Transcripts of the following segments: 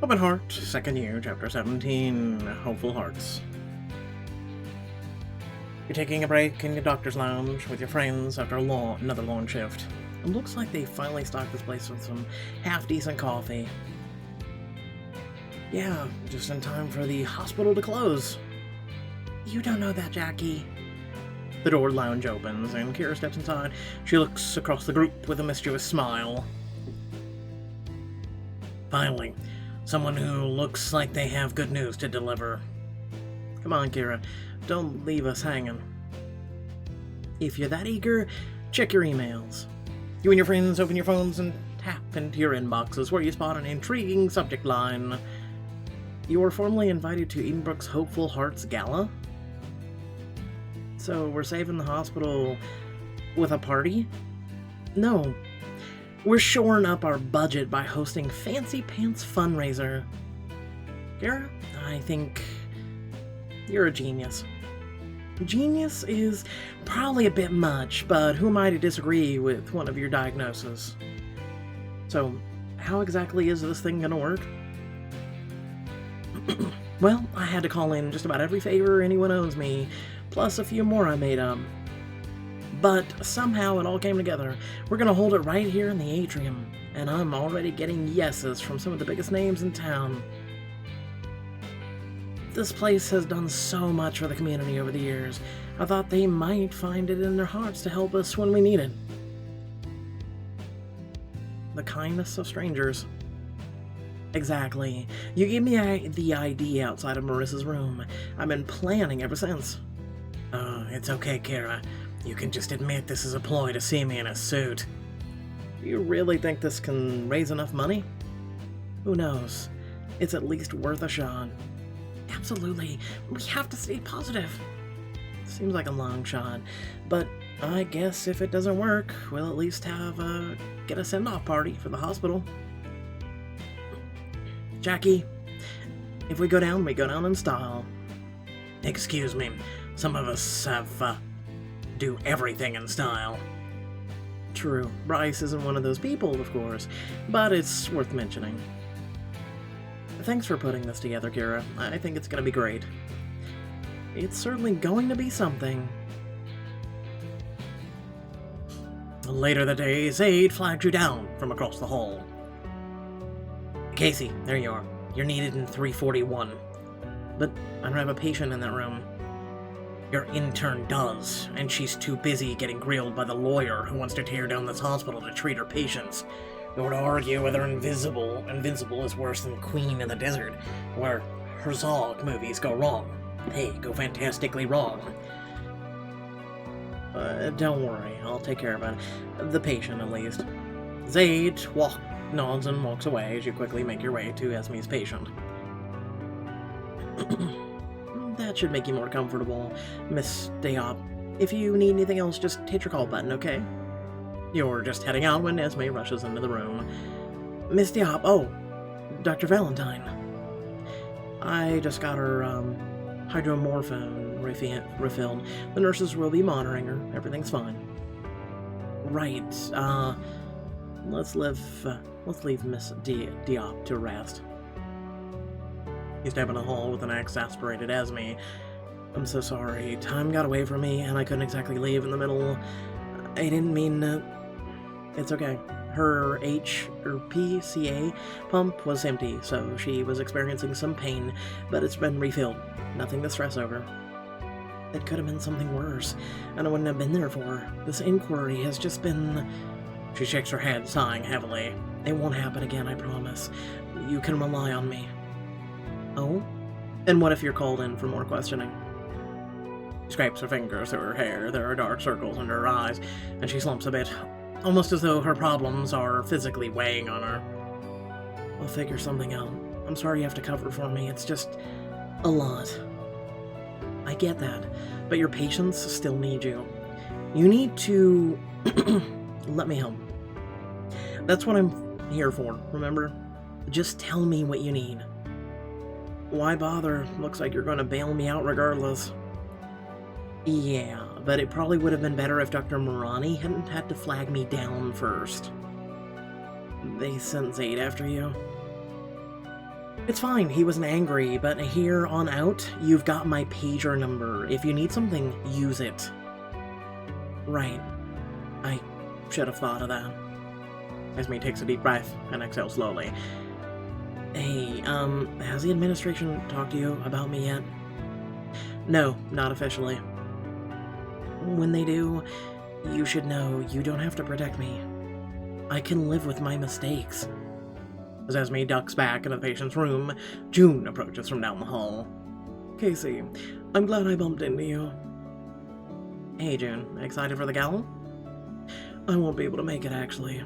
Open Heart, second year, chapter 17, Hopeful Hearts. You're taking a break in your doctor's lounge with your friends after another long shift. It looks like they finally stocked this place with some half-decent coffee. Yeah, just in time for the hospital to close. You don't know that, Jackie. The door lounge opens, and Kira steps inside. She looks across the group with a mischievous smile. Finally, someone who looks like they have good news to deliver. Come on, Kira. Don't leave us hanging. If you're that eager, check your emails. You and your friends open your phones and tap into your inboxes where you spot an intriguing subject line. You were formally invited to Edenbrook's Hopeful Hearts Gala? So we're saving the hospital with a party? No. We're shoring up our budget by hosting Fancy Pants Fundraiser. Kira, I think you're a genius. Genius is probably a bit much, but who am I to disagree with one of your diagnoses? So, how exactly is this thing gonna work? Well, I had to call in just about every favor anyone owes me, plus a few more I made up. But somehow it all came together. We're gonna hold it right here in the atrium, and I'm already getting yeses from some of the biggest names in town. This place has done so much for the community over the years. I thought they might find it in their hearts to help us when we need it. The kindness of strangers. Exactly. You gave me the ID outside of Marissa's room. I've been planning ever since. It's okay, Kara. You can just admit this is a ploy to see me in a suit. Do you really think this can raise enough money? Who knows? It's at least worth a shot. Absolutely. We have to stay positive. Seems like a long shot, but I guess if it doesn't work, we'll at least get a send-off party for the hospital. Jackie, if we go down in style. Excuse me, some of us have, do everything in style. True, Bryce isn't one of those people, of course, but it's worth mentioning. Thanks for putting this together, Kira. I think it's gonna be great. It's certainly going to be something. Later that day, Zaid flagged you down from across the hall. Casey, there you are. You're needed in 341. But I don't have a patient in that room. Your intern does, and she's too busy getting grilled by the lawyer who wants to tear down this hospital to treat her patients. Or to argue whether Invincible is worse than Queen in the Desert, where Herzog movies go wrong. They go fantastically wrong. Don't worry, I'll take care of it. The patient, at least. Zaid nods and walks away as you quickly make your way to Esme's patient. That should make you more comfortable, Miss Diop. If you need anything else, just hit your call button, okay? You're just heading out when Esme rushes into the room. Miss Diop, oh, Dr. Valentine. I just got her, hydromorphone refilled. The nurses will be monitoring her. Everything's fine. Right, let's leave Miss Diop to rest. You step in the hall with an exasperated Esme. I'm so sorry. Time got away from me, and I couldn't exactly leave in the middle. I didn't mean... It's okay. Her PCA pump was empty, so she was experiencing some pain, but it's been refilled. Nothing to stress over. It could have been something worse, and I wouldn't have been there for her. This inquiry has just been... She shakes her head, sighing heavily. It won't happen again, I promise. You can rely on me. Oh? And what if you're called in for more questioning? She scrapes her fingers through her hair. There are dark circles under her eyes, and she slumps a bit, almost as though her problems are physically weighing on her. I'll figure something out. I'm sorry you have to cover for me. It's just a lot. I get that, but your patients still need you. You need to... Let me help. That's what I'm here for, remember? Just tell me what you need. Why bother? Looks like you're going to bail me out regardless. Yeah, but it probably would have been better if Dr. Morani hadn't had to flag me down first. They sent Zaid after you? It's fine, he wasn't angry, but here on out, you've got my pager number. If you need something, use it. Right. I should have thought of that. Esme takes a deep breath and exhales slowly. Hey, has the administration talked to you about me yet? No, not officially. When they do, you should know you don't have to protect me. I can live with my mistakes. As Esme ducks back into the patient's room, June approaches from down the hall. Casey, I'm glad I bumped into you. Hey, June, excited for the gala? I won't be able to make it, actually.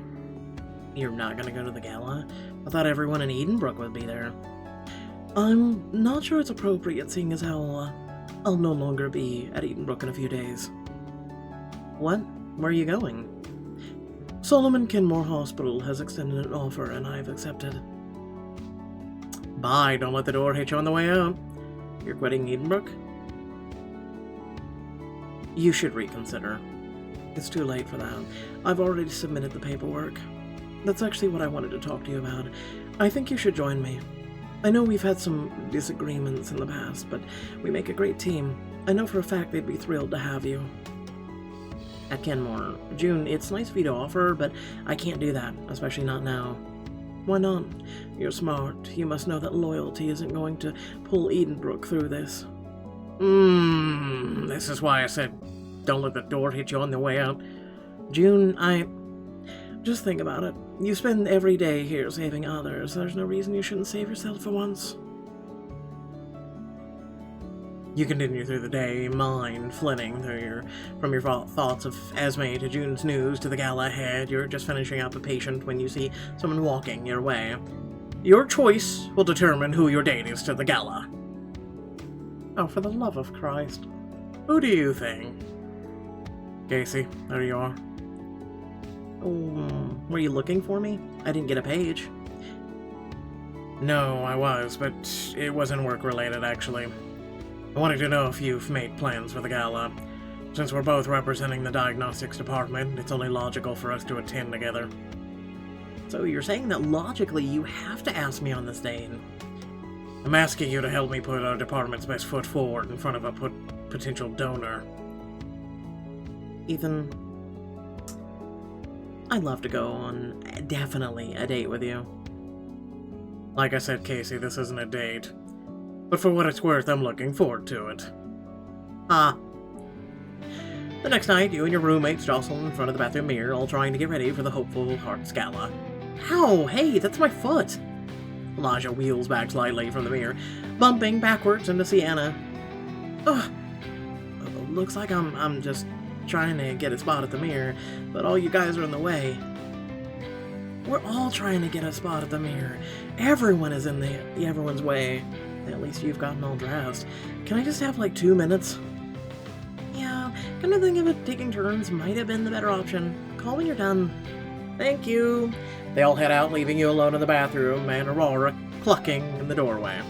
You're not gonna go to the gala? I thought everyone in Edenbrook would be there. I'm not sure it's appropriate, seeing as how I'll no longer be at Edenbrook in a few days. What? Where are you going? Solomon Kenmore Hospital has extended an offer, and I've accepted. Bye, don't let the door hit you on the way out. You're quitting Edenbrook? You should reconsider. It's too late for that. I've already submitted the paperwork. That's actually what I wanted to talk to you about. I think you should join me. I know we've had some disagreements in the past, but we make a great team. I know for a fact they'd be thrilled to have you. At Kenmore, June, it's nice of you to offer, but I can't do that, especially not now. Why not? You're smart. You must know that loyalty isn't going to pull Edenbrook through this. This is why I said don't let the door hit you on the way out. June, just think about it. You spend every day here saving others. There's no reason you shouldn't save yourself for once. You continue through the day, mind flitting from your thoughts of Esme to June's news to the gala ahead. You're just finishing up a patient when you see someone walking your way. Your choice will determine who your date is to the gala. Oh, for the love of Christ. Who do you think? Casey, there you are. Oh, were you looking for me? I didn't get a page. No, I was, but it wasn't work-related, actually. I wanted to know if you've made plans for the gala. Since we're both representing the diagnostics department, it's only logical for us to attend together. So you're saying that logically you have to ask me on this date? I'm asking you to help me put our department's best foot forward in front of a potential donor. Ethan, I'd love to go on definitely a date with you. Like I said, Casey, this isn't a date. But for what it's worth, I'm looking forward to it. The next night, you and your roommates jostle in front of the bathroom mirror, all trying to get ready for the Hopeful Hearts Gala. Ow! Hey, that's my foot! Elijah wheels back slightly from the mirror, bumping backwards into Sienna. Ugh! Looks like I'm just trying to get a spot at the mirror, but all you guys are in the way. We're all trying to get a spot at the mirror. Everyone is in everyone's way. At least you've gotten all dressed. Can I just have like 2 minutes? Yeah, kind of think of it, taking turns might have been the better option. Call when you're done. Thank you. They all head out, leaving you alone in the bathroom, and Aurora clucking in the doorway.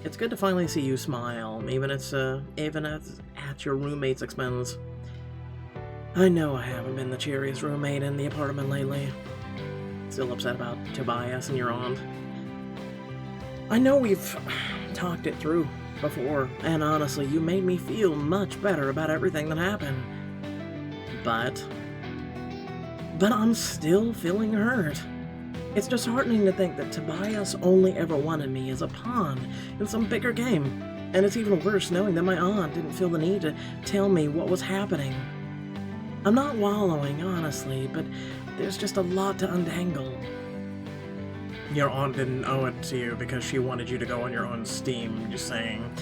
It's good to finally see you smile, even at your roommate's expense. I know I haven't been the cheeriest roommate in the apartment lately. Still upset about Tobias and your aunt. I know we've talked it through before, and honestly, you made me feel much better about everything that happened. But I'm still feeling hurt. It's disheartening to think that Tobias only ever wanted me as a pawn in some bigger game, and it's even worse knowing that my aunt didn't feel the need to tell me what was happening. I'm not wallowing, honestly, but there's just a lot to untangle. Your aunt didn't owe it to you because she wanted you to go on your own steam, just saying.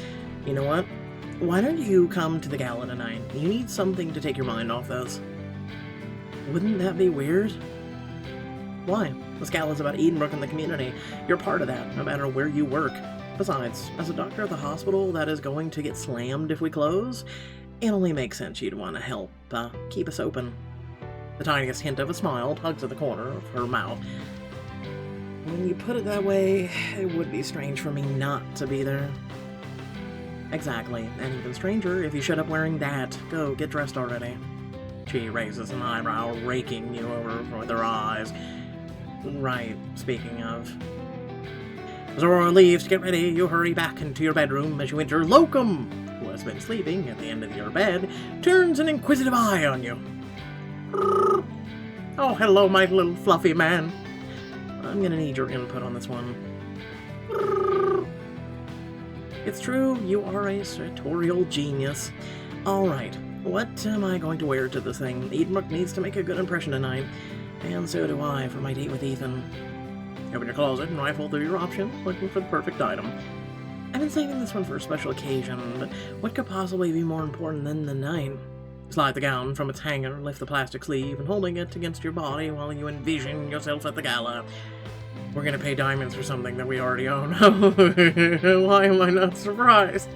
You know what? Why don't you come to the gala tonight? You need something to take your mind off this. Wouldn't that be weird? Why? This gala's about Edenbrook and the community. You're part of that, no matter where you work. Besides, as a doctor at the hospital that is going to get slammed if we close, it only makes sense you'd want to help keep us open. The tiniest hint of a smile tugs at the corner of her mouth. When you put it that way, it would be strange for me not to be there. Exactly, and even stranger if you showed up wearing that. Go, get dressed already. She raises an eyebrow, raking you over with her eyes. Right, speaking of. As Aurora leaves to get ready, you hurry back into your bedroom as you enter Locum, who has been sleeping at the end of your bed, turns an inquisitive eye on you. Oh, hello, my little fluffy man. I'm gonna need your input on this one. It's true, you are a sartorial genius. Alright, what am I going to wear to this thing? Edenbrook needs to make a good impression tonight, and so do I for my date with Ethan. Open your closet and rifle through your options, looking for the perfect item. I've been saving this one for a special occasion, but what could possibly be more important than the night? Slide the gown from its hanger, lift the plastic sleeve, and holding it against your body while you envision yourself at the gala. We're gonna pay diamonds for something that we already own. Why am I not surprised?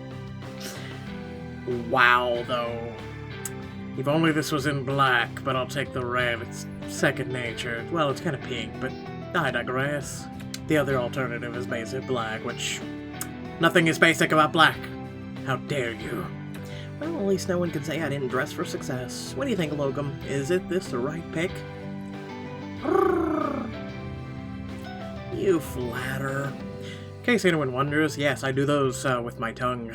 Wow, though. If only this was in black, but I'll take the red. It's second nature. Well, it's kind of pink, but I digress. The other alternative is basic black, which... Nothing is basic about black. How dare you? Well, at least no one can say I didn't dress for success. What do you think, Locum? Is this the right pick? You flatter. In case anyone wonders, yes, I do those with my tongue.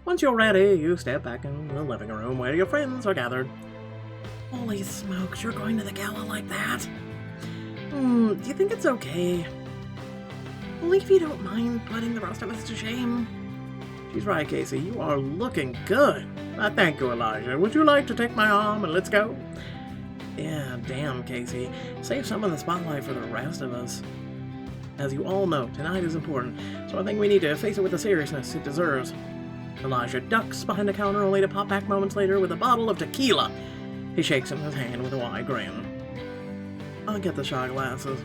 Once you're ready, you step back in the living room where your friends are gathered. Holy smokes, you're going to the gala like that? Do you think it's okay? Only if you don't mind putting the rest of us to shame. She's right, Casey, you are looking good. Thank you, Elijah. Would you like to take my arm and let's go? Yeah, damn, Casey. Save some of the spotlight for the rest of us. As you all know, tonight is important, so I think we need to face it with the seriousness it deserves. Elijah ducks behind the counter only to pop back moments later with a bottle of tequila. He shakes it in his hand with a wide grin. I'll get the shot glasses.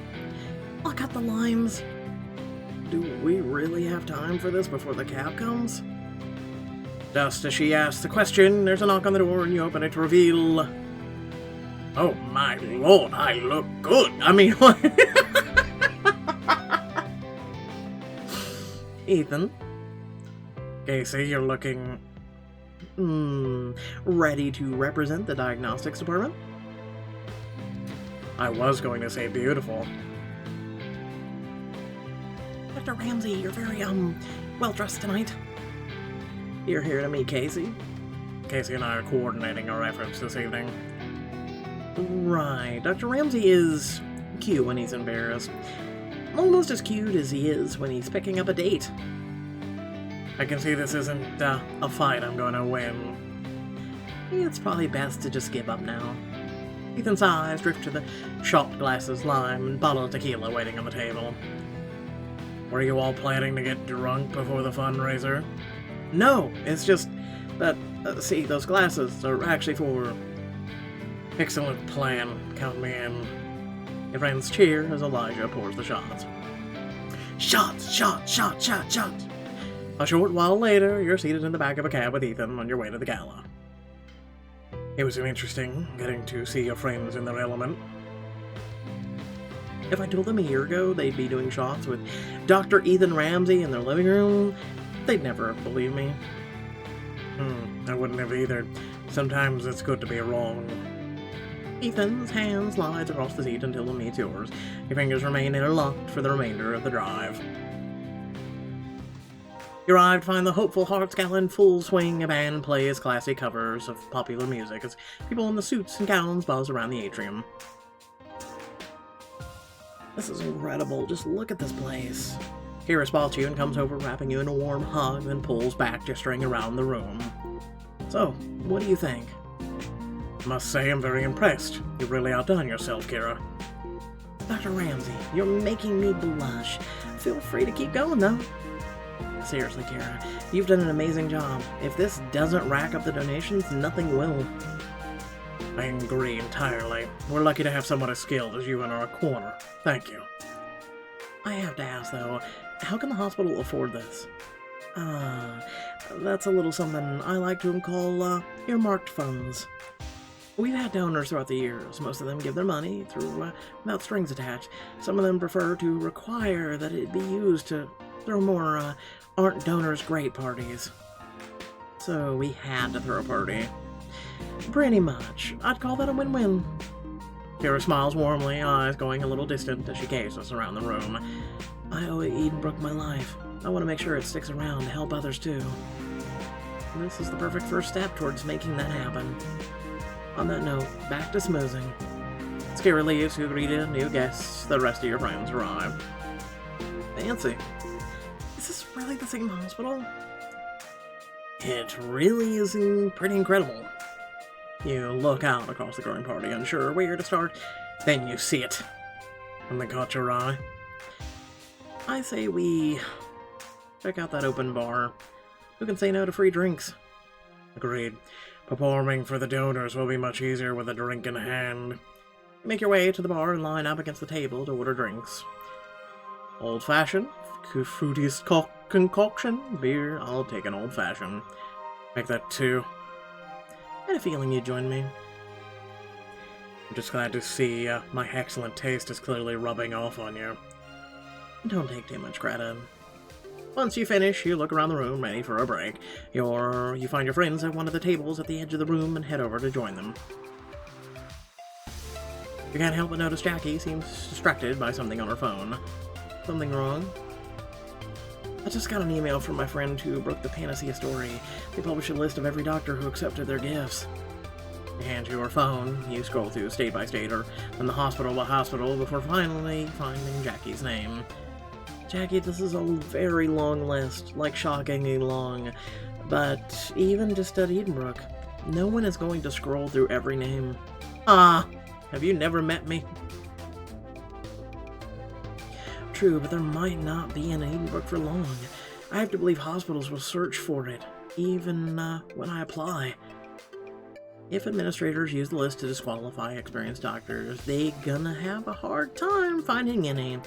I'll cut the limes. Do we really have time for this before the cab comes? Just as she asks the question, there's a knock on the door and you open it to reveal... Oh my lord, I look good. I mean, what? Ethan. Casey, you're looking... ready to represent the diagnostics department? I was going to say beautiful. Dr. Ramsey, you're very, well-dressed tonight. You're here to meet Casey? Casey and I are coordinating our efforts this evening. Right, Dr. Ramsey is cute when he's embarrassed. Almost as cute as he is when he's picking up a date. I can see this isn't a fight I'm going to win. It's probably best to just give up now. Ethan's eyes drift to the shot glasses, lime, and bottle of tequila waiting on the table. Were you all planning to get drunk before the fundraiser? No, it's just that, see, those glasses are actually for... Excellent plan. Count me in. Your friends cheer as Elijah pours the shots. Shots! Shots! Shots! Shots! Shots! A short while later, you're seated in the back of a cab with Ethan on your way to the gala. It was interesting getting to see your friends in their element. If I told them a year ago they'd be doing shots with Dr. Ethan Ramsey in their living room, they'd never believe me. I wouldn't have either. Sometimes it's good to be wrong. Ethan's hand slides across the seat until it meets yours. Your fingers remain interlocked for the remainder of the drive. You arrive to find the hopeful Hearts Gala in full swing. A band plays classic covers of popular music as people in the suits and gowns buzz around the atrium. This is incredible. Just look at this place. Kira spots you and comes over, wrapping you in a warm hug, then pulls back, gesturing around the room. So, what do you think? Must say I'm very impressed. You've really outdone yourself, Kira. Dr. Ramsey, you're making me blush. Feel free to keep going, though. Seriously, Kira, you've done an amazing job. If this doesn't rack up the donations, nothing will. I agree entirely. We're lucky to have someone as skilled as you in our corner. Thank you. I have to ask, though, how can the hospital afford this? That's a little something I like to call, earmarked funds. We've had donors throughout the years. Most of them give their money through, without strings attached. Some of them prefer to require that it be used to throw more, aren't donors great parties. So we had to throw a party. Pretty much. I'd call that a win-win. Kira smiles warmly, eyes going a little distant as she gazes around the room. I owe Edenbrook my life. I want to make sure it sticks around to help others too. This is the perfect first step towards making that happen. On that note, back to smoozing. Scary leaves who greeted new guests. The rest of your friends arrive. Fancy. Is this really the same hospital? It really is pretty incredible. You look out across the growing party, unsure where to start. Then you see it. And they caught your eye. I say we check out that open bar. Who can say no to free drinks? Agreed. Performing for the donors will be much easier with a drink in hand. Make your way to the bar and line up against the table to order drinks. Old-fashioned, fruitiest concoction, beer. I'll take an old-fashioned. Make that 2. I had a feeling you'd join me. I'm just glad to see my excellent taste is clearly rubbing off on you. Don't take too much credit. Once you finish, you look around the room, ready for a break. You find your friends at one of the tables at the edge of the room and head over to join them. You can't help but notice Jackie seems distracted by something on her phone. Something wrong? I just got an email from my friend who broke the Panacea story. They published a list of every doctor who accepted their gifts. You hand you her phone, you scroll through state by state or from the hospital by hospital before finally finding Jackie's name. Jackie, this is a very long list, like shockingly long, but even just at Edenbrook, no one is going to scroll through every name. Ah, have you never met me? True, but there might not be an Edenbrook for long. I have to believe hospitals will search for it, even when I apply. If administrators use the list to disqualify experienced doctors, they gonna have a hard time finding any.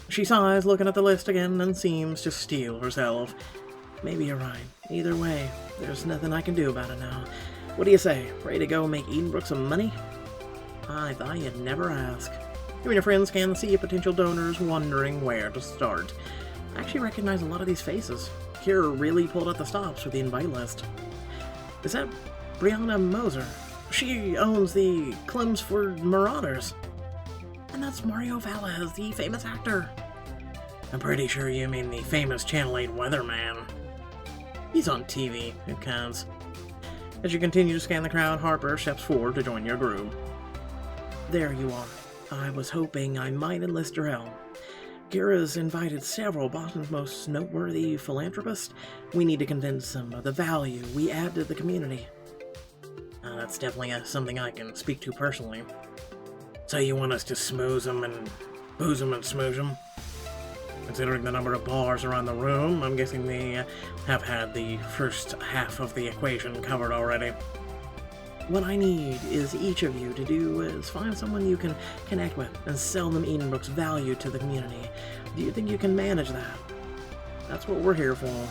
She sighs, looking at the list again, and seems to steel herself. Maybe you're right. Either way, there's nothing I can do about it now. What do you say? Ready to go make Edenbrook some money? I thought you'd never ask. You and your friends can see potential donors wondering where to start. I actually recognize a lot of these faces. Kira really pulled out the stops with the invite list. Is that Brianna Moser? She owns the Clemsford Marauders. And that's Mario Valles, the famous actor. I'm pretty sure you mean the famous Channel 8 weatherman. He's on TV, it counts. As you continue to scan the crowd, Harper steps forward to join your group. There you are. I was hoping I might enlist your help. Kira's invited several of Boston's most noteworthy philanthropists. We need to convince them of the value we add to the community. That's definitely something I can speak to personally. So you want us to smooze them and booze them and smooze them? Considering the number of bars around the room, I'm guessing they have had the first half of the equation covered already. What I need is each of you to do is find someone you can connect with and sell them Edenbrook's value to the community. Do you think you can manage that? That's what we're here for.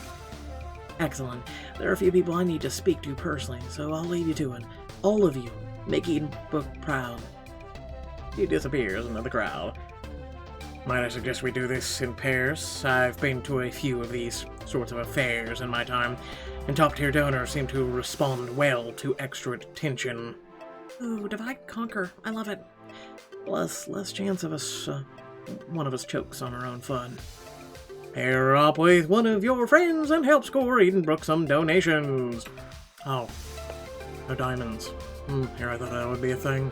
Excellent. There are a few people I need to speak to personally, so I'll leave you to it. All of you, make Edenbrook proud. He disappears into the crowd. Might I suggest we do this in pairs? I've been to a few of these sorts of affairs in my time, and top-tier donors seem to respond well to extra attention. Ooh, divide conquer. I love it. Less chance of us, one of us chokes on our own fun. Pair up with one of your friends and help score Edenbrook some donations. Oh, no diamonds. Here I thought that would be a thing.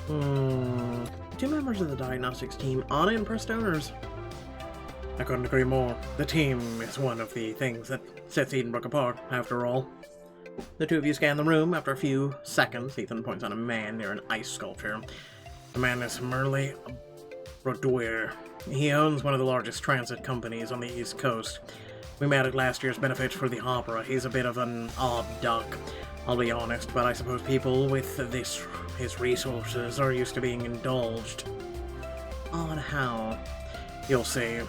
2 members of the diagnostics team on impressed donors. I couldn't agree more. The team is one of the things that sets Edenbrook apart, after all. The 2 of you scan the room. After a few seconds, Ethan points out a man near an ice sculpture. The man is Merle Brodeur. He owns one of the largest transit companies on the East Coast. We met at last year's benefit for the opera. He's a bit of an odd duck, I'll be honest, but I suppose people with his resources are used to being indulged. Odd how? You'll see.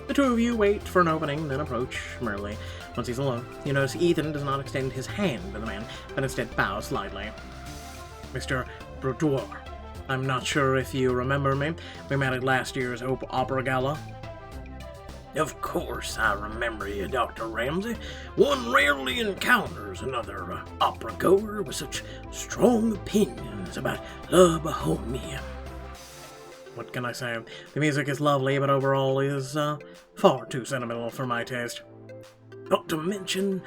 The 2 of you wait for an opening, then approach Merle. Once he's alone, you notice Ethan does not extend his hand to the man, but instead bows slightly. Mr. Brodeur, I'm not sure if you remember me. We met at last year's opera gala. Of course I remember you, Dr. Ramsey. One rarely encounters another opera-goer with such strong opinions about La Bohemia. what can I say? The music is lovely, but overall is far too sentimental for my taste. Not to mention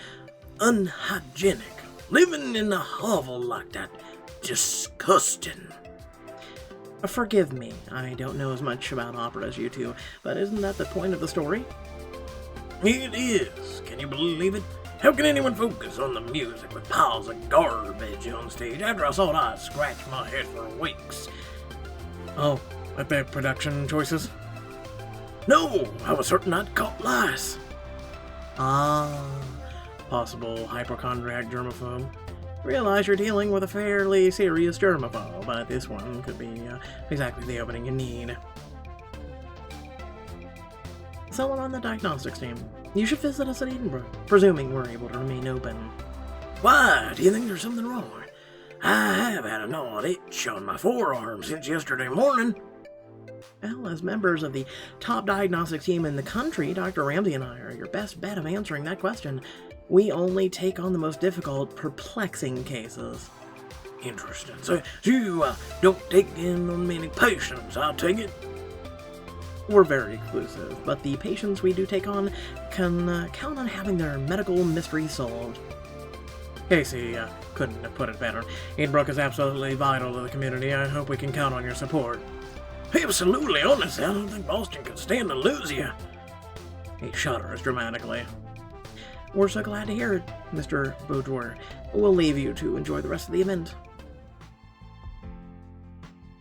unhygienic. Living in a hovel like that, disgusting. Forgive me, I don't know as much about opera as you two, but isn't that the point of the story? It is. Can you believe it? How can anyone focus on the music with piles of garbage on stage after I saw it? I scratched my head for weeks. Oh, at the production choices? No, I was certain I'd caught lice. Ah, possible hypochondriac germaphobe. Realize you're dealing with a fairly serious germaphobe, but this one could be exactly the opening you need. Someone on the diagnostics team. You should visit us at Edenbrook, presuming we're able to remain open. Why? Do you think there's something wrong? I have had an odd itch on my forearm since yesterday morning. Well, as members of the top diagnostic team in the country, Dr. Ramsey and I are your best bet of answering that question. We only take on the most difficult, perplexing cases. Interesting. So you don't take in on many patients, I'll take it? We're very exclusive, but the patients we do take on can count on having their medical mystery solved. Casey couldn't have put it better. Edenbrook is absolutely vital to the community. I hope we can count on your support. Absolutely, honestly, I don't think Boston could stand to lose you. He shudders dramatically. We're so glad to hear it, Mr. Boudoir. We'll leave you to enjoy the rest of the event.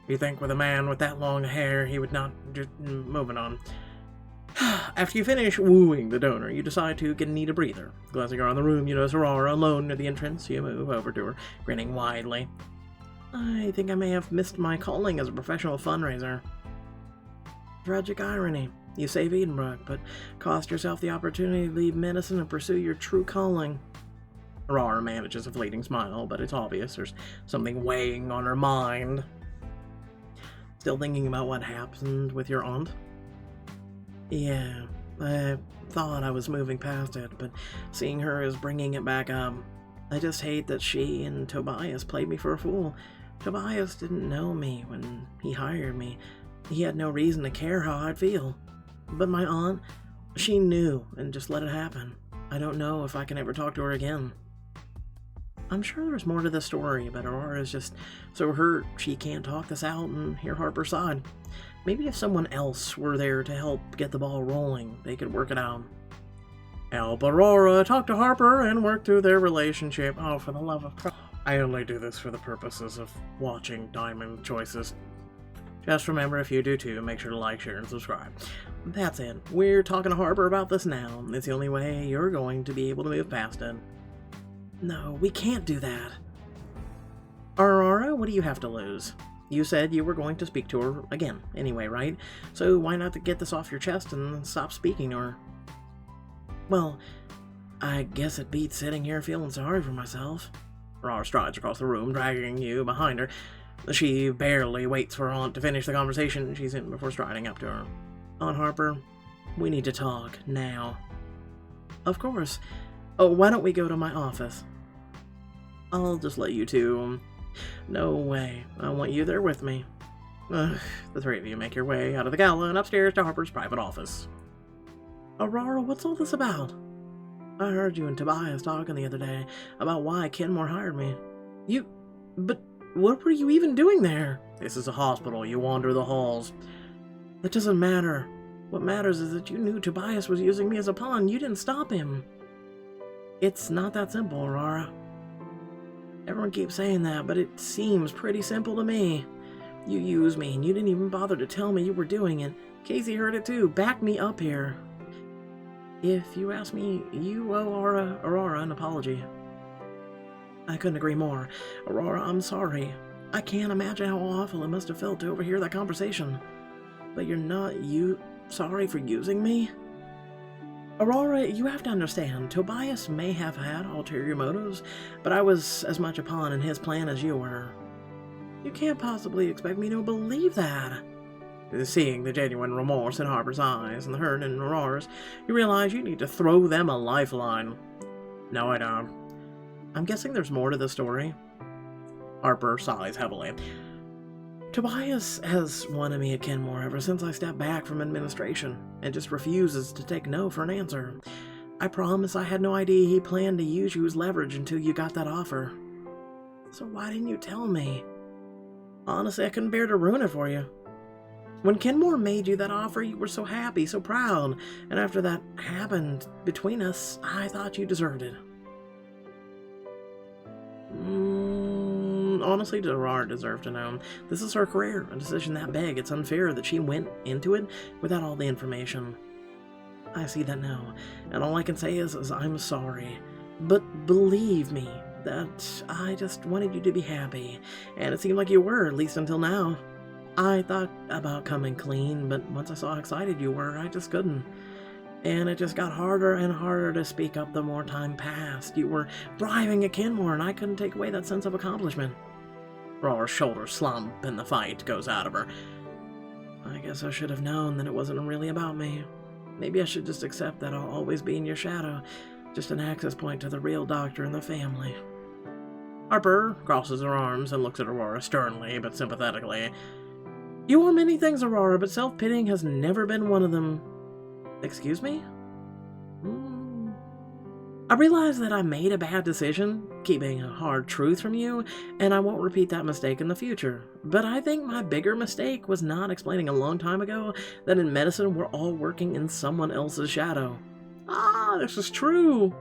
You think with a man with that long hair, he would not... Just moving on. After you finish wooing the donor, you decide to need a breather. Glancing around the room, you notice Aurora alone near the entrance. You move over to her, grinning widely. I think I may have missed my calling as a professional fundraiser. Tragic irony. You save Edenbrook, but cost yourself the opportunity to leave medicine and pursue your true calling. Aurora manages a fleeting smile, but it's obvious there's something weighing on her mind. Still thinking about what happened with your aunt? Yeah, I thought I was moving past it, but seeing her is bringing it back up. I just hate that she and Tobias played me for a fool. Tobias didn't know me when he hired me. He had no reason to care how I'd feel. But my aunt, she knew and just let it happen. I don't know if I can ever talk to her again. I'm sure there's more to the story, but Aurora is just so hurt she can't talk this out and hear Harper's side. Maybe if someone else were there to help get the ball rolling, they could work it out. Help Aurora talk to Harper and work through their relationship. Oh, for the love of Christ. I only do this for the purposes of watching Diamond Choices. Just remember, if you do too, make sure to like, share, and subscribe. That's it. We're talking to Harper about this now. It's the only way you're going to be able to move past it. No, we can't do that. Aurora, what do you have to lose? You said you were going to speak to her again anyway, right? So why not get this off your chest and stop speaking to her? Well, I guess it beats sitting here feeling sorry for myself. Aurora strides across the room, dragging you behind her. She barely waits for her aunt to finish the conversation she's in before striding up to her. Aunt Harper, we need to talk, now. Of course. Oh, why don't we go to my office? I'll just let you two. No way. I want you there with me. The three of you make your way out of the gala and upstairs to Harper's private office. Aurora, what's all this about? I heard you and Tobias talking the other day about why Kenmore hired me. But what were you even doing there? This is a hospital. You wander the halls. That doesn't matter. What matters is that you knew Tobias was using me as a pawn. You didn't stop him. It's not that simple, Aurora. Everyone keeps saying that, but it seems pretty simple to me. You used me, and you didn't even bother to tell me you were doing it. Casey heard it too. Back me up here. If you ask me, you owe Aurora an apology. I couldn't agree more. Aurora, I'm sorry. I can't imagine how awful it must have felt to overhear that conversation. But you're not sorry for using me? Aurora, you have to understand, Tobias may have had ulterior motives, but I was as much a pawn in his plan as you were. You can't possibly expect me to believe that. Seeing the genuine remorse in Harper's eyes and the hurt in Aurora's, you realize you need to throw them a lifeline. No, I don't. I'm guessing there's more to the story. Harper sighs heavily. Tobias has wanted me at Kenmore ever since I stepped back from administration, and just refuses to take no for an answer. I promise I had no idea he planned to use you as leverage until you got that offer. So why didn't you tell me? Honestly, I couldn't bear to ruin it for you. When Kenmore made you that offer, you were so happy, so proud, and after that happened between us, I thought you deserved it. Honestly, Gerard deserved to know. This is her career, a decision that big. It's unfair that she went into it without all the information. I see that now, and all I can say is I'm sorry. But believe me, that I just wanted you to be happy, and it seemed like you were, at least until now. I thought about coming clean, but once I saw how excited you were, I just couldn't. And it just got harder and harder to speak up the more time passed. You were thriving at Kenmore, and I couldn't take away that sense of accomplishment. Auror's shoulders slump, and the fight goes out of her. I guess I should have known that it wasn't really about me. Maybe I should just accept that I'll always be in your shadow, just an access point to the real doctor and the family. Harper crosses her arms and looks at Aurora sternly but sympathetically. You are many things, Aurora, but self-pitying has never been one of them. Excuse me? I realize that I made a bad decision, keeping a hard truth from you, and I won't repeat that mistake in the future. But I think my bigger mistake was not explaining a long time ago that in medicine we're all working in someone else's shadow. Ah, this is true.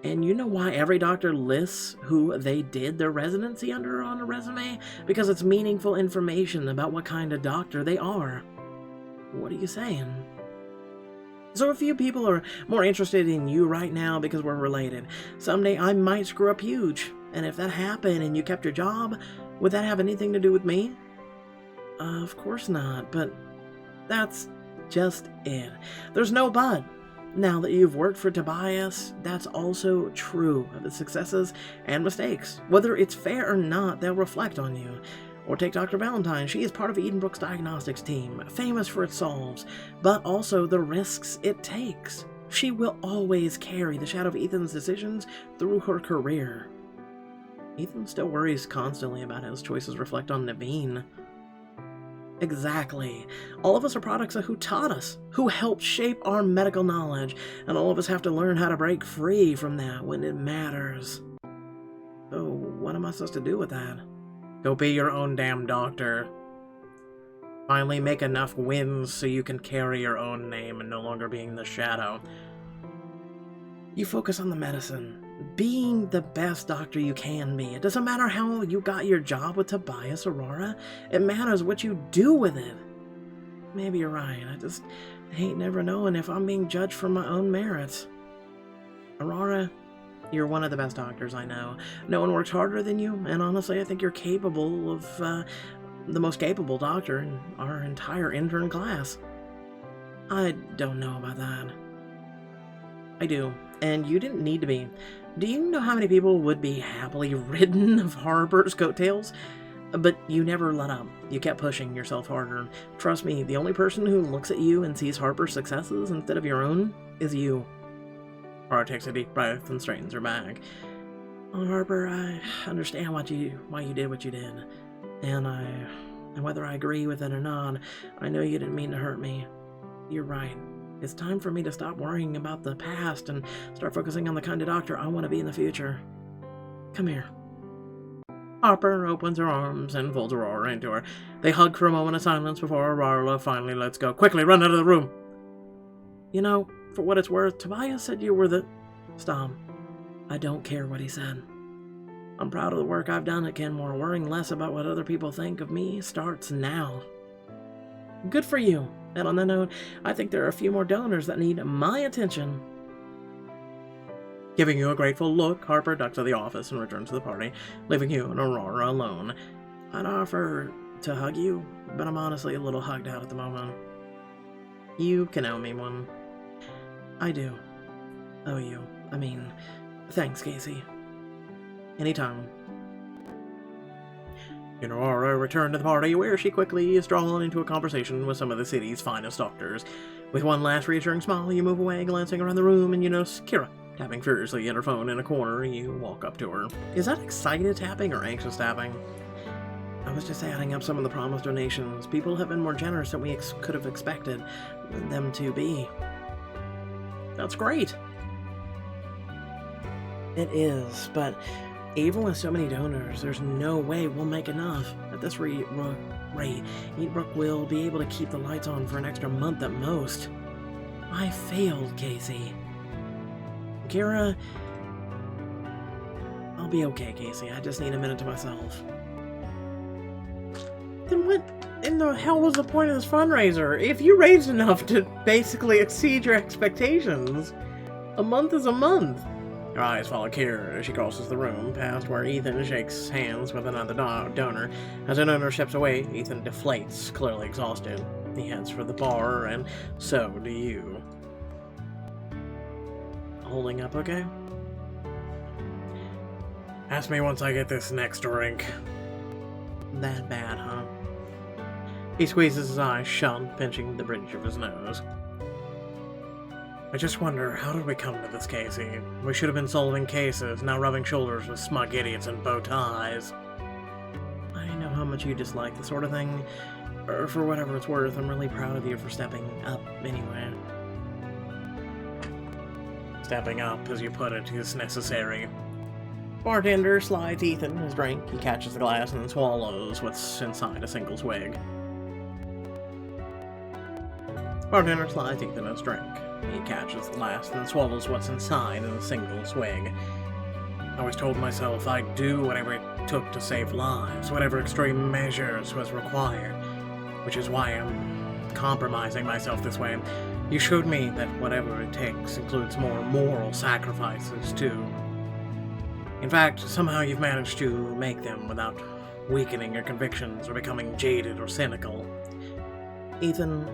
And you know why every doctor lists who they did their residency under on a resume? Because it's meaningful information about what kind of doctor they are. What are you saying? So a few people are more interested in you right now because we're related. Someday I might screw up huge. And if that happened and you kept your job, would that have anything to do with me? Of course not, but that's just it. There's no but. Now that you've worked for Tobias, that's also true of the successes and mistakes. Whether it's fair or not, they'll reflect on you. Or take Dr. Valentine. She is part of Edenbrook's diagnostics team, famous for its solves, but also the risks it takes. She will always carry the shadow of Ethan's decisions through her career. Ethan still worries constantly about how his choices reflect on Naveen. Exactly. All of us are products of who taught us, who helped shape our medical knowledge, and all of us have to learn how to break free from that when it matters. So, what am I supposed to do with that? Go be your own damn doctor. Finally make enough wins so you can carry your own name and no longer being the shadow. You focus on the medicine, being the best doctor you can be. It doesn't matter how you got your job with Tobias, Aurora. It matters what you do with it. Maybe you're right. I just hate never knowing if I'm being judged for my own merits. Aurora, you're one of the best doctors I know. No one works harder than you, and honestly, I think you're capable of the most capable doctor in our entire intern class. I don't know about that. I do, and you didn't need to be. Do you know how many people would be happily ridden of Harper's coattails? But you never let up. You kept pushing yourself harder. Trust me, the only person who looks at you and sees Harper's successes instead of your own is you. Aurora takes a deep breath and straightens her back. Oh, Harper, I understand why you did what you did. And whether I agree with it or not, I know you didn't mean to hurt me. You're right. It's time for me to stop worrying about the past and start focusing on the kind of doctor I want to be in the future. Come here. Harper opens her arms and folds Aurora into her. They hug for a moment of silence before Aurora finally lets go. Quickly, run out of the room! You know, for what it's worth, Tobias said you were the... Stop. I don't care what he said. I'm proud of the work I've done at Kenmore. Worrying less about what other people think of me starts now. Good for you. And on that note, I think there are a few more donors that need my attention. Giving you a grateful look, Harper ducks to the office and returns to the party, leaving you and Aurora alone. I'd offer to hug you, but I'm honestly a little hugged out at the moment. You can owe me one. I do. Owe you. Thanks, Casey. Anytime. Aurora returned to the party, where she quickly is drawn into a conversation with some of the city's finest doctors. With one last reassuring smile, you move away, glancing around the room, and you notice Kira tapping furiously at her phone in a corner. You walk up to her. Is that excited tapping or anxious tapping? I was just adding up some of the promised donations. People have been more generous than we could have expected them to be. That's great. It is, but even with so many donors, there's no way we'll make enough. At this rate, Edenbrook will be able to keep the lights on for an extra month at most. I failed, Casey. Kira... I'll be okay, Casey. I just need a minute to myself. Then what in the hell was the point of this fundraiser? If you raised enough to basically exceed your expectations, a month is a month. Your eyes follow Kira as she crosses the room, past where Ethan shakes hands with another donor. As the donor steps away, Ethan deflates, clearly exhausted. He heads for the bar, and so do you. Holding up okay? Ask me once I get this next drink. That bad, huh? He squeezes his eyes shut, pinching the bridge of his nose. I just wonder, how did we come to this, Casey? We should have been solving cases, now rubbing shoulders with smug idiots in bow ties. I know how much you dislike the sort of thing. For whatever it's worth, I'm really proud of you for stepping up anyway. Stepping up, as you put it, is necessary. Bartender slides Ethan his drink. He catches the glass and then swallows what's inside a single swig. Bartender slides Ethan his drink. He catches the glass and then swallows what's inside in a single swig. I always told myself I'd do whatever it took to save lives, whatever extreme measures was required, which is why I'm compromising myself this way. You showed me that whatever it takes includes more moral sacrifices, too. In fact, somehow you've managed to make them without weakening your convictions or becoming jaded or cynical. Ethan,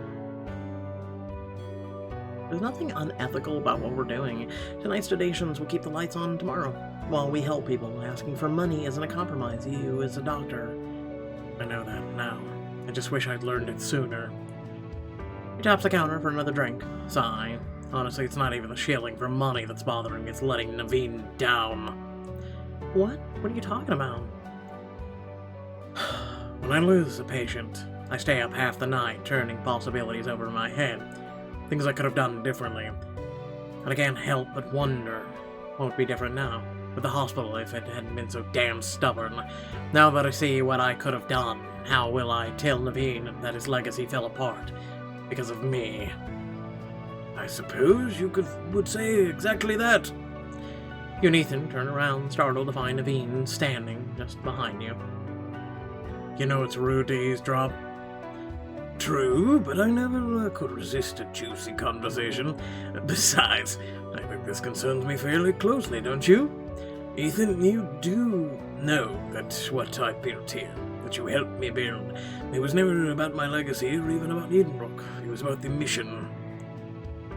there's nothing unethical about what we're doing. Tonight's donations will keep the lights on tomorrow, while we help people. Asking for money isn't a compromise. You, as a doctor. I know that now. I just wish I'd learned it sooner. He taps the counter for another drink. Sigh. Honestly, it's not even the shilling for money that's bothering me. It's letting Naveen down. What? What are you talking about? When I lose a patient, I stay up half the night, turning possibilities over in my head. Things I could have done differently. And I can't help but wonder, what would be different now? With the hospital, if it hadn't been so damn stubborn. Now that I see what I could have done, how will I tell Naveen that his legacy fell apart? Because of me. I suppose you would say exactly that. You and Ethan turn around, startled to find Naveen standing just behind you. You know it's rude to eavesdrop. True, but I never could resist a juicy conversation. Besides, I think this concerns me fairly closely, don't you? Ethan, you do know that what I built here, that you helped me build, it was never about my legacy or even about Edenbrook. It was about the mission.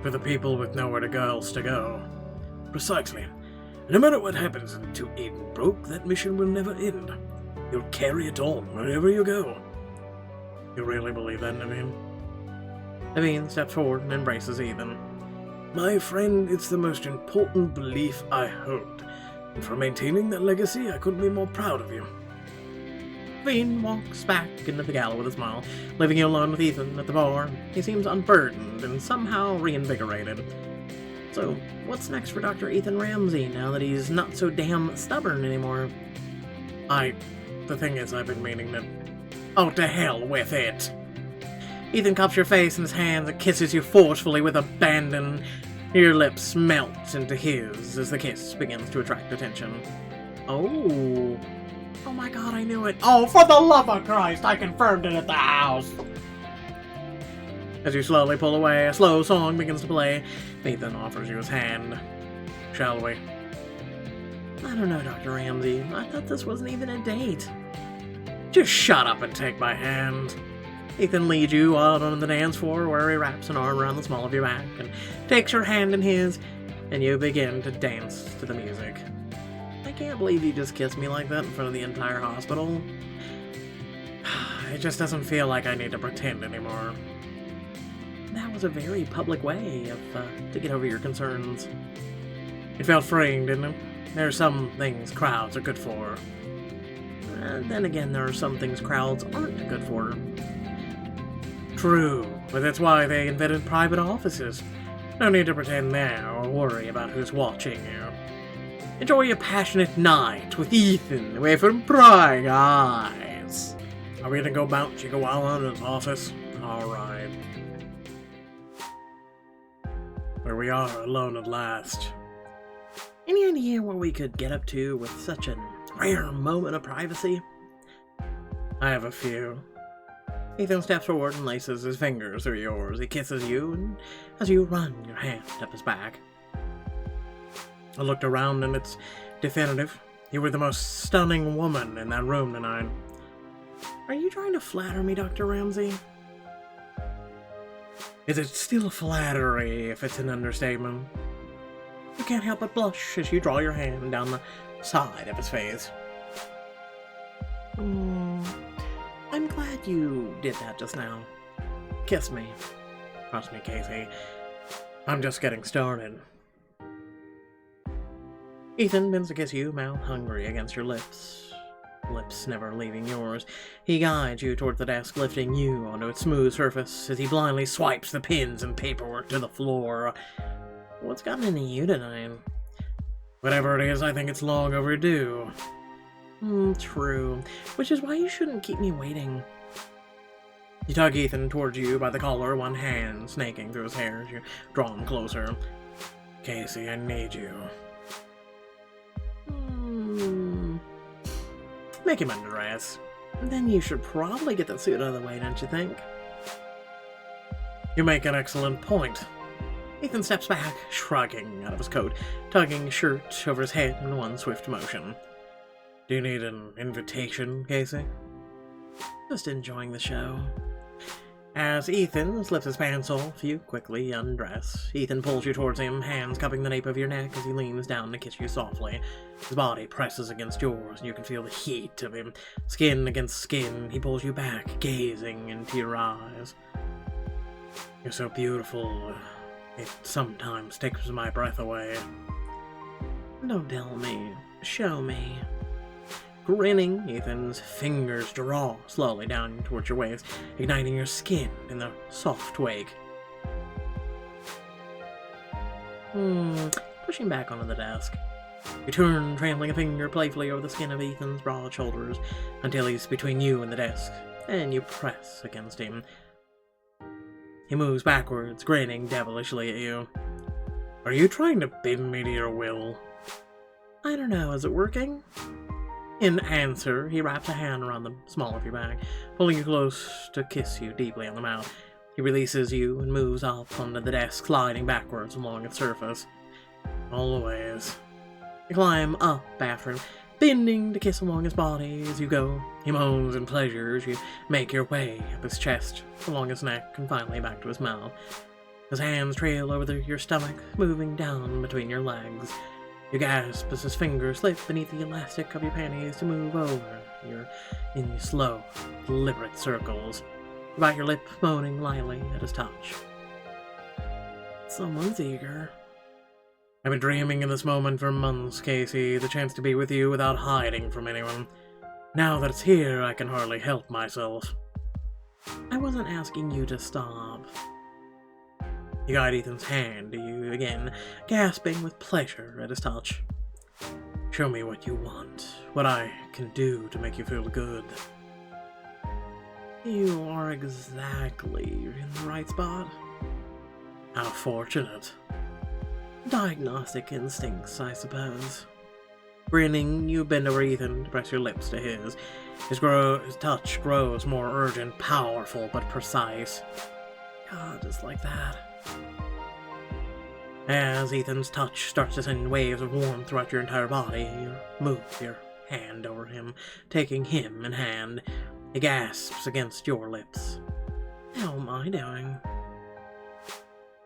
For the people with nowhere else to go. Precisely. No matter what happens to Edenbrook, that mission will never end. You'll carry it on wherever you go. You really believe that, Naveen? Naveen steps forward and embraces Ethan. My friend, it's the most important belief I hold. And for maintaining that legacy, I couldn't be more proud of you. Naveen walks back into the gala with a smile, leaving you alone with Ethan at the bar. He seems unburdened and somehow reinvigorated. So, what's next for Dr. Ethan Ramsey, now that he's not so damn stubborn anymore? The thing is, I've been meaning to... Oh, to hell with it! Ethan cups your face in his hands and kisses you forcefully with abandon. Your lips melt into his as the kiss begins to attract attention. Oh. Oh my god, I knew it. Oh, for the love of Christ, I confirmed it at the house! As you slowly pull away, a slow song begins to play. Ethan offers you his hand. Shall we? I don't know, Dr. Ramsey. I thought this wasn't even a date. Just shut up and take my hand. Ethan leads you out on the dance floor where he wraps an arm around the small of your back and takes your hand in his, and you begin to dance to the music. I can't believe you just kissed me like that in front of the entire hospital. It just doesn't feel like I need to pretend anymore. That was a very public way to get over your concerns. It felt freeing, didn't it? There are some things crowds are good for. Then again, there are some things crowds aren't good for. True, but that's why they invented private offices. No need to pretend now or worry about who's watching you. Enjoy a passionate night with Ethan away from prying eyes. Are we gonna go mount Chihuahua in his office? Alright. Here we are, alone at last. Any idea what we could get up to with such a rare moment of privacy? I have a few. Ethan steps forward and laces his fingers through yours. He kisses you, and as you run your hand up his back. I looked around, and it's definitive. You were the most stunning woman in that room tonight. Are you trying to flatter me, Dr. Ramsey? Is it still flattery if it's an understatement? You can't help but blush as you draw your hand down the side of his face. I'm glad you did that just now. Kiss me. Trust me, Casey. I'm just getting started. Ethan bends to kiss you, mouth hungry against your lips. Lips never leaving yours. He guides you toward the desk, lifting you onto its smooth surface as he blindly swipes the pins and paperwork to the floor. What's gotten into you tonight? Whatever it is, I think it's long overdue. True. Which is why you shouldn't keep me waiting. You tug Ethan towards you by the collar, one hand snaking through his hair as you draw him closer. Casey, I need you. Make him undress. Then you should probably get the suit out of the way, don't you think? You make an excellent point. Ethan steps back, shrugging out of his coat, tugging his shirt over his head in one swift motion. Do you need an invitation, Casey? Just enjoying the show. As Ethan lifts his pants off, you quickly undress. Ethan pulls you towards him, hands cupping the nape of your neck as he leans down to kiss you softly. His body presses against yours, and you can feel the heat of him. Skin against skin, he pulls you back, gazing into your eyes. You're so beautiful, it sometimes takes my breath away. Don't tell me. Show me. Grinning, Ethan's fingers draw slowly down towards your waist, igniting your skin in the soft wake. Pushing back onto the desk. You turn, trailing a finger playfully over the skin of Ethan's broad shoulders until he's between you and the desk, and you press against him. He moves backwards, grinning devilishly at you. Are you trying to bend me to your will? I don't know, is it working? In answer, he wraps a hand around the small of your back, pulling you close to kiss you deeply on the mouth. He releases you and moves up onto the desk, sliding backwards along its surface. Always. You climb up after him, bending to kiss along his body as you go. He moans in pleasure as you make your way up his chest, along his neck, and finally back to his mouth. His hands trail over your stomach, moving down between your legs. You gasp as his fingers slip beneath the elastic of your panties to move over. You're in slow, deliberate circles. You bite your lip, moaning lightly at his touch. Someone's eager. I've been dreaming of this moment for months, Casey, the chance to be with you without hiding from anyone. Now that it's here, I can hardly help myself. I wasn't asking you to stop. You guide Ethan's hand to you again, gasping with pleasure at his touch. Show me what you want, what I can do to make you feel good. You are exactly in the right spot. How fortunate. Diagnostic instincts, I suppose. Grinning, you bend over Ethan to press your lips to his. His touch grows more urgent, powerful, but precise. God, just like that. As Ethan's touch starts to send waves of warmth throughout your entire body, you move your hand over him, taking him in hand. He gasps against your lips. How am I doing?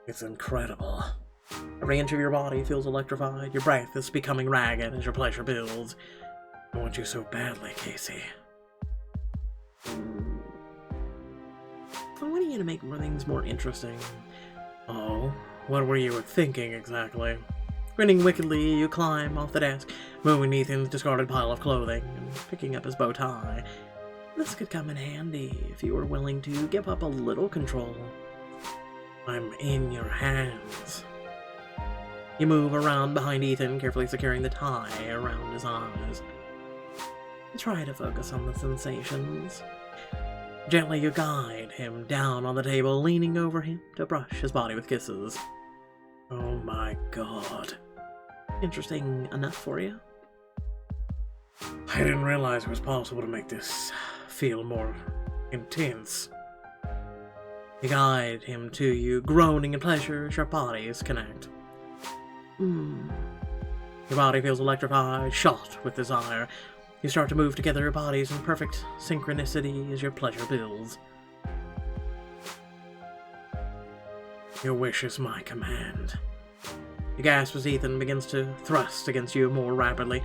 It's incredible. Every inch of your body feels electrified. Your breath is becoming ragged as your pleasure builds. I want you so badly, Casey. I want you to make things more interesting. Oh, what were you thinking exactly? Grinning wickedly, you climb off the desk, moving Ethan's discarded pile of clothing and picking up his bow tie. This could come in handy if you were willing to give up a little control. I'm in your hands. You move around behind Ethan, carefully securing the tie around his eyes. Try to focus on the sensations. Gently you guide him down on the table, leaning over him to brush his body with kisses. Oh my god. Interesting enough for you? I didn't realize it was possible to make this feel more intense. You guide him to you, groaning in pleasure as your bodies connect. Your body feels electrified, shot with desire. You start to move together your bodies in perfect synchronicity as your pleasure builds. Your wish is my command. You gasp as Ethan begins to thrust against you more rapidly.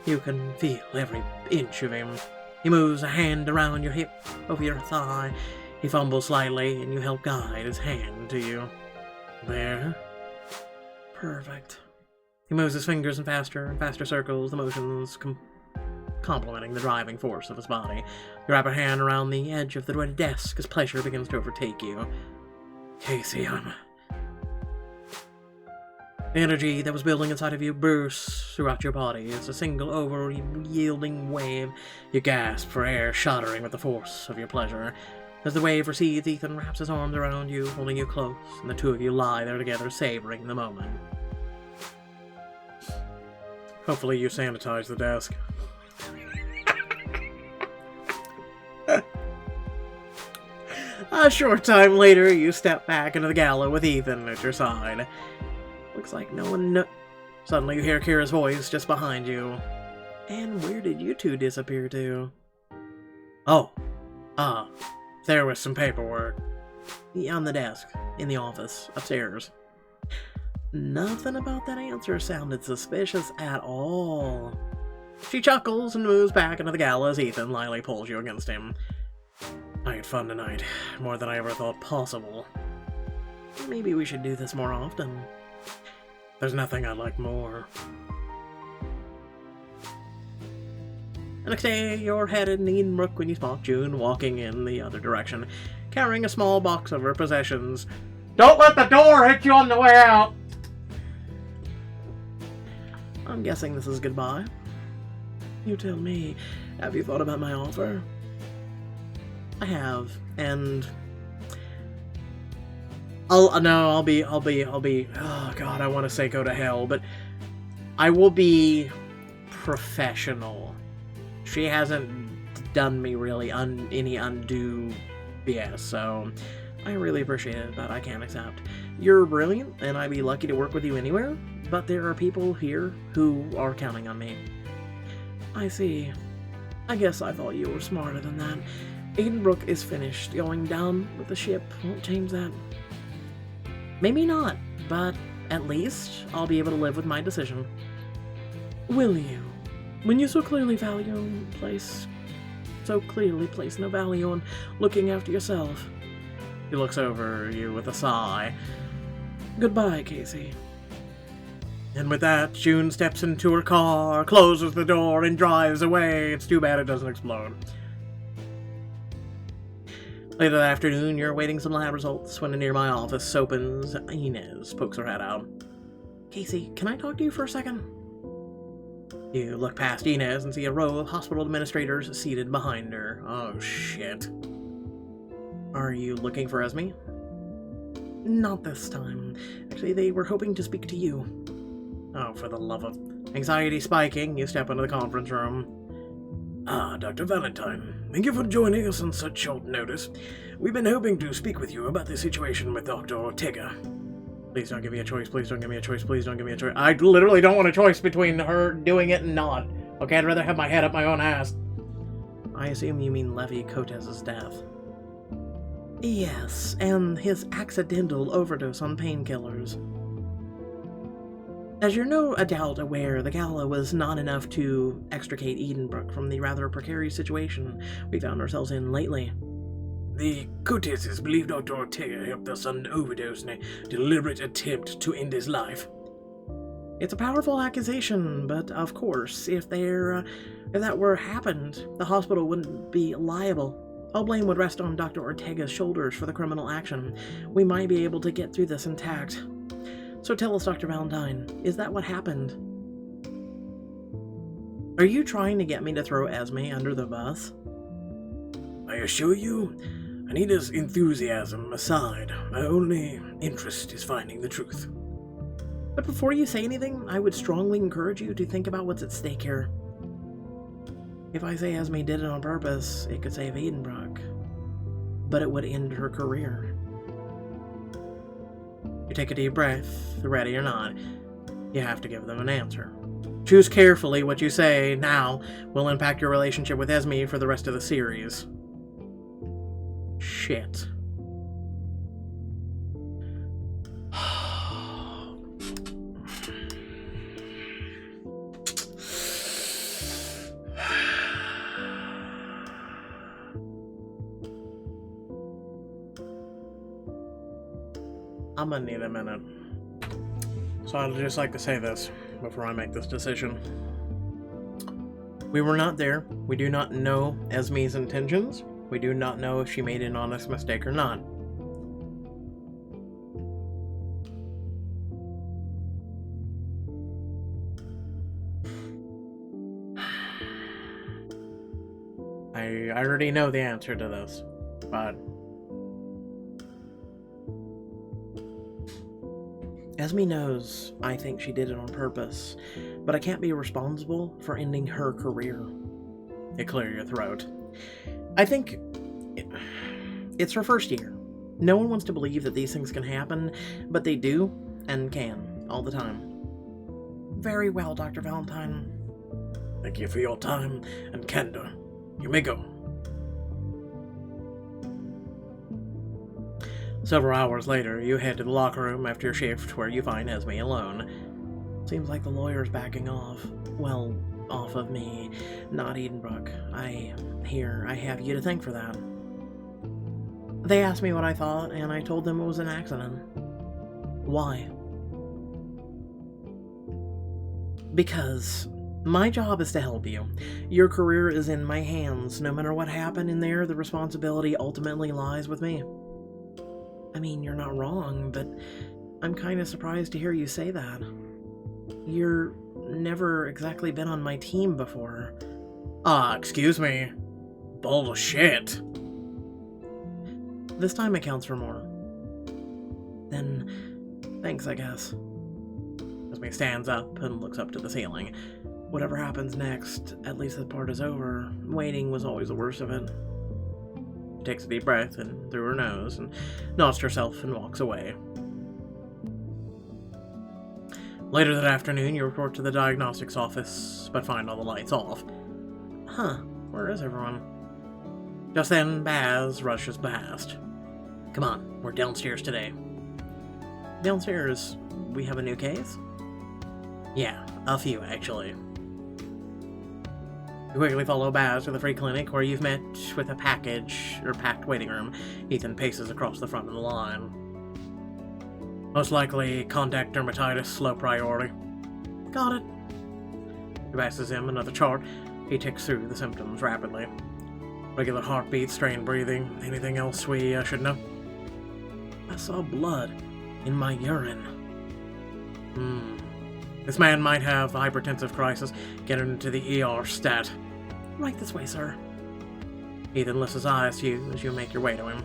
You can feel every inch of him. He moves a hand around your hip, over your thigh. He fumbles slightly, and you help guide his hand to you. There. Perfect. He moves his fingers in faster and faster circles, the motions complementing the driving force of his body. You wrap a hand around the edge of the desk as pleasure begins to overtake you. Casey, The energy that was building inside of you bursts throughout your body. It's a single over-yielding wave. You gasp for air, shuddering with the force of your pleasure. As the wave recedes, Ethan wraps his arms around you, holding you close, and the two of you lie there together, savoring the moment. Hopefully you sanitize the desk. A short time later, you step back into the gala with Ethan at your side. Looks like no one Suddenly you hear Kira's voice just behind you. And where did you two disappear to? Oh. There was some paperwork. On the desk, in the office, upstairs. Nothing about that answer sounded suspicious at all. She chuckles and moves back into the gala as Ethan lightly pulls you against him. I had fun tonight, more than I ever thought possible. Maybe we should do this more often. There's nothing I like more. The next day, you're headed in Edenbrook when you spot June walking in the other direction, carrying a small box of her possessions. Don't let the door hit you on the way out! I'm guessing this is goodbye. You tell me, have you thought about my offer? I have, and I'll be, oh god, I want to say go to hell, but I will be professional. She hasn't done me really any undue BS, so I really appreciate it, but I can't accept. You're brilliant, and I'd be lucky to work with you anywhere, but there are people here who are counting on me. I see. I guess I thought you were smarter than that. Edenbrook is finished. Going down with the ship won't change that. Maybe not, but at least I'll be able to live with my decision. Will you? When you so clearly place no value on looking after yourself. He looks over you with a sigh. Goodbye, Casey. And with that, June steps into her car, closes the door, and drives away. It's too bad it doesn't explode. Later that afternoon, you're awaiting some lab results when a nearby office opens. Inez pokes her head out. Casey, can I talk to you for a second? You look past Inez and see a row of hospital administrators seated behind her. Oh, shit. Are you looking for Esme? Not this time. Actually, they were hoping to speak to you. Oh, for the love of... Anxiety spiking, you step into the conference room. Dr. Valentine, thank you for joining us on such short notice. We've been hoping to speak with you about the situation with Dr. Ortega. Please don't give me a choice, please don't give me a choice, please don't give me a choice. I literally don't want a choice between her doing it and not. Okay, I'd rather have my head up my own ass. I assume you mean Levi Cortez's death. Yes, and his accidental overdose on painkillers. As you're no doubt aware, the gala was not enough to extricate Edenbrook from the rather precarious situation we found ourselves in lately. The Cortezes believe Dr. Ortega helped us on an overdose in a deliberate attempt to end his life. It's a powerful accusation, but of course, if that were happened, the hospital wouldn't be liable. All blame would rest on Dr. Ortega's shoulders for the criminal action. We might be able to get through this intact. So tell us, Dr. Valentine, is that what happened? Are you trying to get me to throw Esme under the bus? I assure you, Anita's enthusiasm aside, my only interest is finding the truth. But before you say anything, I would strongly encourage you to think about what's at stake here. If I say Esme did it on purpose, it could save Edenbrook, but it would end her career. You take a deep breath, ready or not. You have to give them an answer. Choose carefully what you say now will impact your relationship with Esme for the rest of the series. Shit. I'm gonna need a minute. So I'd just like to say this before I make this decision. We were not there. We do not know Esme's intentions. We do not know if she made an honest mistake or not. I already know the answer to this, but Esme knows I think she did it on purpose, but I can't be responsible for ending her career. You clear your throat. I think it's her first year. No one wants to believe that these things can happen, but they do and can all the time. Very well, Dr. Valentine. Thank you for your time and candor. You may go. Several hours later, you head to the locker room after your shift, where you find Esme alone. Seems like the lawyer's backing off. Well, off of me, not Edenbrook. I have you to thank for that. They asked me what I thought, and I told them it was an accident. Why? Because my job is to help you. Your career is in my hands. No matter what happened in there, the responsibility ultimately lies with me. I mean, you're not wrong, but I'm kind of surprised to hear you say that. You're never exactly been on my team before. Excuse me. Bullshit. This time it counts for more. Then, thanks, I guess. Esme stands up and looks up to the ceiling. Whatever happens next, at least that part is over. Waiting was always the worst of it. She takes a deep breath in through her nose and nods to herself and walks away. Later that afternoon, you report to the diagnostics office, but find all the lights off. Huh, where is everyone? Just then, Baz rushes past. Come on, we're downstairs today. Downstairs, we have a new case? Yeah, a few, actually. You quickly follow Baz to the free clinic, where you've met with a packed waiting room. Ethan paces across the front of the line. Most likely, contact dermatitis, low priority. Got it. He passes him another chart. He ticks through the symptoms rapidly. Regular heartbeat, strained breathing. Anything else we should know? I saw blood in my urine. This man might have hypertensive crisis. Get into the ER stat. Right this way, sir. Ethan lifts his eyes to you as you make your way to him.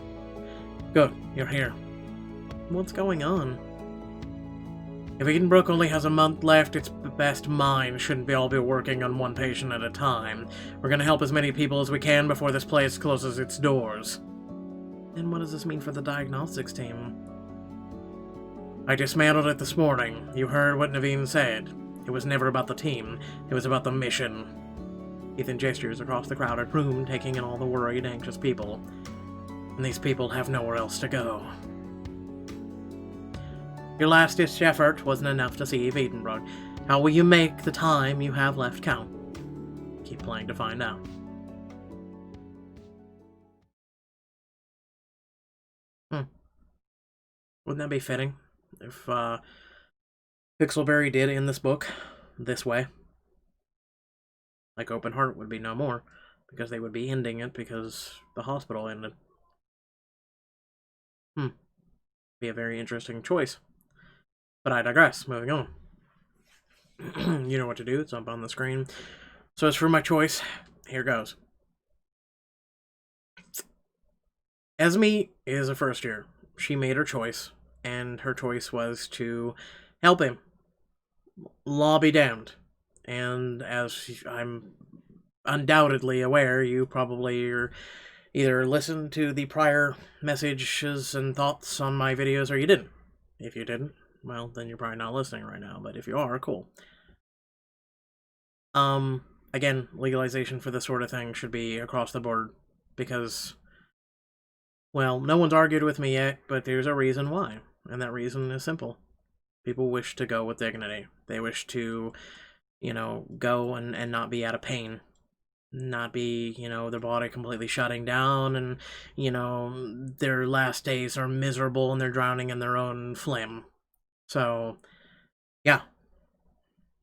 Good, you're here. What's going on? If Edenbrook only has a month left, its best minds shouldn't all be working on one patient at a time. We're gonna help as many people as we can before this place closes its doors. And what does this mean for the diagnostics team? I dismantled it this morning. You heard what Naveen said. It was never about the team. It was about the mission. Ethan gestures across the crowded room, taking in all the worried, anxious people. And these people have nowhere else to go. Your last-ditch effort wasn't enough to save Edenbrook. How will you make the time you have left count? Keep playing to find out. Wouldn't that be fitting? If Pixelberry did in this book this way. Like Open Heart would be no more, because they would be ending it because the hospital ended. Be a very interesting choice. But I digress. Moving on. You know what to do. It's up on the screen. So as for my choice, here goes. Esme is a first year. She made her choice, and her choice was to help him. Law be damned. And as I'm undoubtedly aware, you probably either listened to the prior messages and thoughts on my videos or you didn't. If you didn't, well, then you're probably not listening right now, but if you are, cool. Again, legalization for this sort of thing should be across the board because, well, no one's argued with me yet, but there's a reason why, and that reason is simple. People wish to go with dignity. They wish to, go and not be out of pain. Not be, their body completely shutting down and, their last days are miserable and they're drowning in their own phlegm. So, yeah.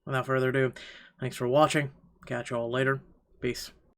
Without further ado, thanks for watching. Catch you all later. Peace.